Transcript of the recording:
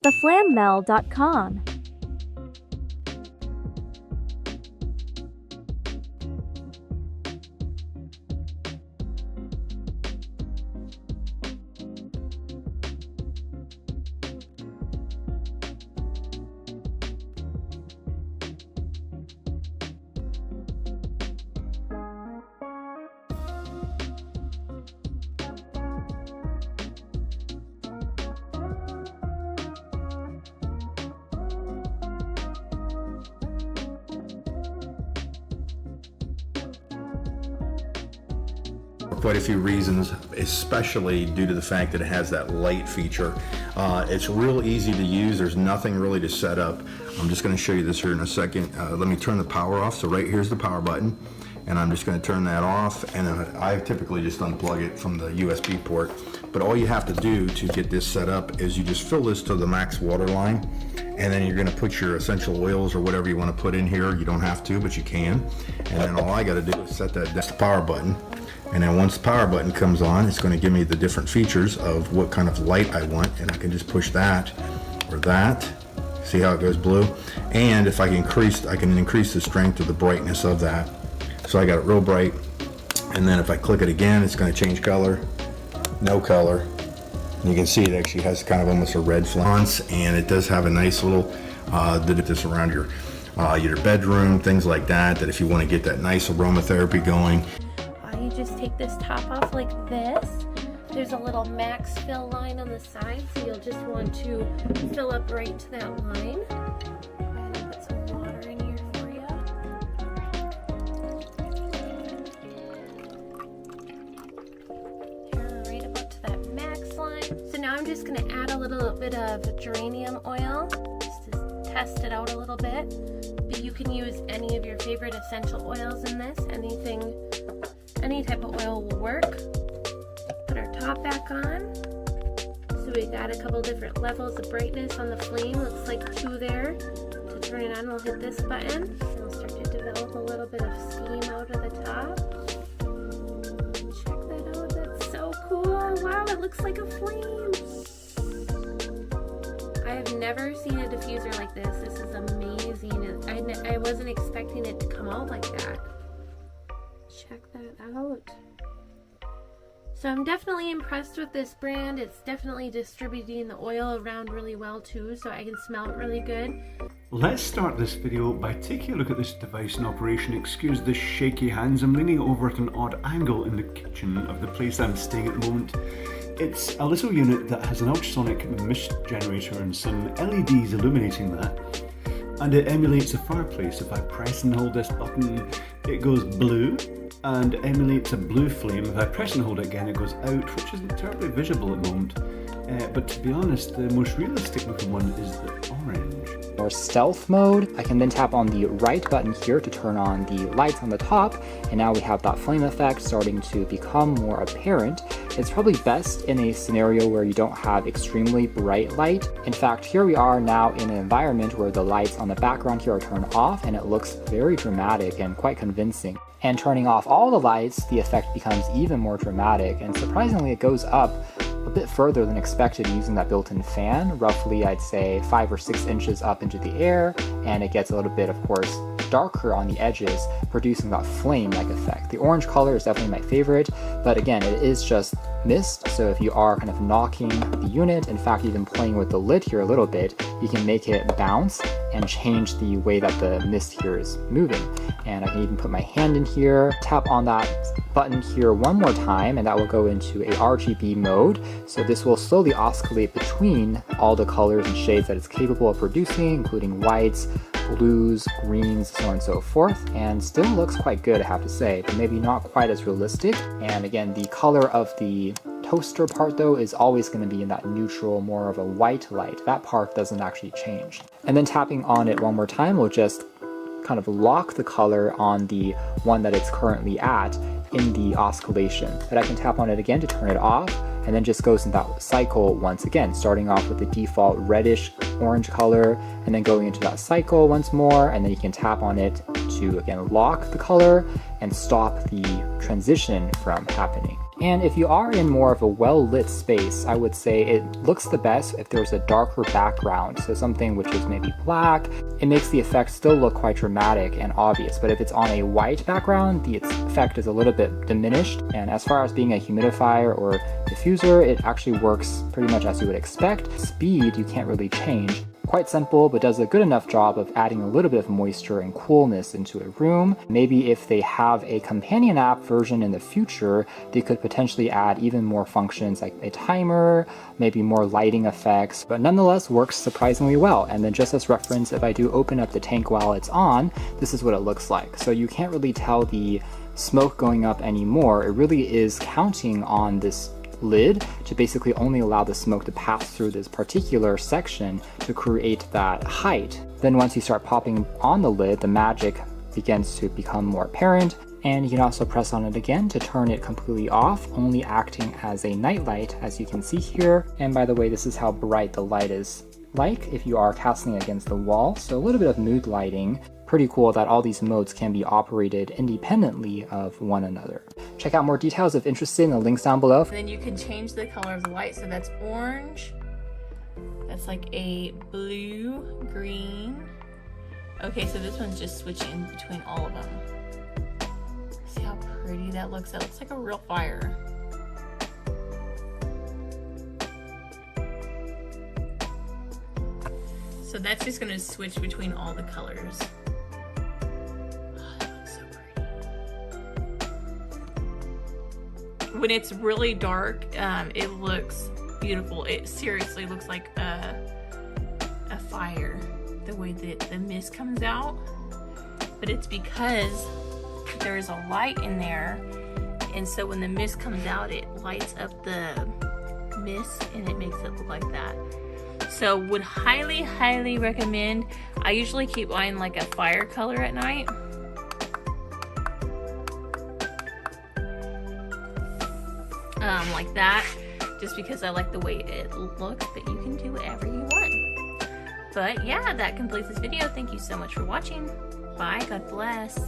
theflammel.com. Quite a few reasons, especially due to the fact that it has that light feature. It's real easy to use. There's nothing really to set up. I'm just going to show you this here in a second. Let me turn the power off. So right here's the power button, and I'm just going to turn that off, and I typically just unplug it from the USB port. But all you have to do to get this set up is you just fill this to the max water line, and then you're going to put your essential oils or whatever you want to put in here. You don't have to, but you can. And then all I got to do is set that's the power button. And then once the power button comes on, it's going to give me the different features of what kind of light I want, and I can just push that or that. See how it goes blue? And if I can increase the strength or the brightness of that. So I got it real bright, and then if I click it again, it's going to change color, no color. And you can see it actually has kind of almost a red flance, and it does have a nice little did this around your bedroom, things like that. That if you want to get that nice aromatherapy going. You just take this top off like this. There's a little max fill line on the side, so you'll just want to fill up right to that line. Go ahead and put some water in here for you. Here, right about to that max line. So now I'm just going to add a little bit of geranium oil just to test it out a little bit. But you can use any of your favorite essential oils in this. Any type of oil will work. Put our top back on. So we got a couple different levels of brightness on the flame. Looks like 2 there. To turn it on, we'll hit this button. And we'll start to develop a little bit of steam out of the top. Check that out. That's so cool. Wow, it looks like a flame. I have never seen a diffuser like this. This is amazing. I wasn't expecting it to come out like that. Check that out. So I'm definitely impressed with this brand. It's definitely distributing the oil around really well too, so I can smell it really good. Let's start this video by taking a look at this device in operation. Excuse the shaky hands. I'm leaning over at an odd angle in the kitchen of the place I'm staying at the moment. It's a little unit that has an ultrasonic mist generator and some LEDs illuminating that. And it emulates a fireplace. If I press and hold this button, it goes blue and emulates a blue flame. If I press and hold it again, it goes out, which isn't terribly visible at the moment. But to be honest, the most realistic looking one is the orange. Or stealth mode, I can then tap on the right button here to turn on the lights on the top, and now we have that flame effect starting to become more apparent. It's probably best in a scenario where you don't have extremely bright light. In fact, here we are now in an environment where the lights on the background here are turned off, and it looks very dramatic and quite convincing. And turning off all the lights, the effect becomes even more dramatic, and surprisingly it goes up a bit further than expected using that built-in fan, roughly I'd say 5 or 6 inches up into the air, and it gets a little bit, of course, darker on the edges, producing that flame-like effect. The orange color is definitely my favorite, but again, it is just mist, so if you are kind of knocking the unit, in fact even playing with the lid here a little bit, you can make it bounce and change the way that the mist here is moving. And I can even put my hand in here, tap on that button here one more time, and that will go into a RGB mode. So this will slowly oscillate between all the colors and shades that it's capable of producing, including whites, blues, greens, so on and so forth, and still looks quite good, I have to say, but maybe not quite as realistic. And again, the color of the toaster part though is always going to be in that neutral, more of a white light. That part doesn't actually change. And then tapping on it one more time will just kind of lock the color on the one that it's currently at in the oscillation. But I can tap on it again to turn it off, and then just goes in that cycle once again, starting off with the default reddish orange color, and then going into that cycle once more, and then you can tap on it to again lock the color and stop the transition from happening. And if you are in more of a well-lit space, I would say it looks the best if there's a darker background, so something which is maybe black. It makes the effect still look quite dramatic and obvious, but if it's on a white background, the effect is a little bit diminished. And as far as being a humidifier or diffuser, it actually works pretty much as you would expect. Speed, you can't really change. Quite simple, but does a good enough job of adding a little bit of moisture and coolness into a room. Maybe if they have a companion app version in the future, they could potentially add even more functions like a timer, maybe more lighting effects, but nonetheless works surprisingly well. And then just as reference, if I do open up the tank while it's on, this is what it looks like. So you can't really tell the smoke going up anymore. It really is counting on this lid to basically only allow the smoke to pass through this particular section to create that height. Then once you start popping on the lid, the magic begins to become more apparent, and you can also press on it again to turn it completely off, only acting as a night light, as you can see here. And by the way, this is how bright the light is like if you are casting against the wall, so a little bit of mood lighting. Pretty cool that all these modes can be operated independently of one another. Check out more details if interested in the links down below. And then you can change the color of the light. So that's orange. That's like a blue, green. Okay, so this one's just switching between all of them. See how pretty that looks? That looks like a real fire. So that's just gonna switch between all the colors. When it's really dark, it looks beautiful. It seriously looks like a fire, the way that the mist comes out. But it's because there is a light in there, and so when the mist comes out, it lights up the mist and it makes it look like that. So would highly, highly recommend. I usually keep mine like a fire color at night. Like that, just because I like the way it looks, but you can do whatever you want. But yeah, that completes this video. Thank you so much for watching. Bye, God bless.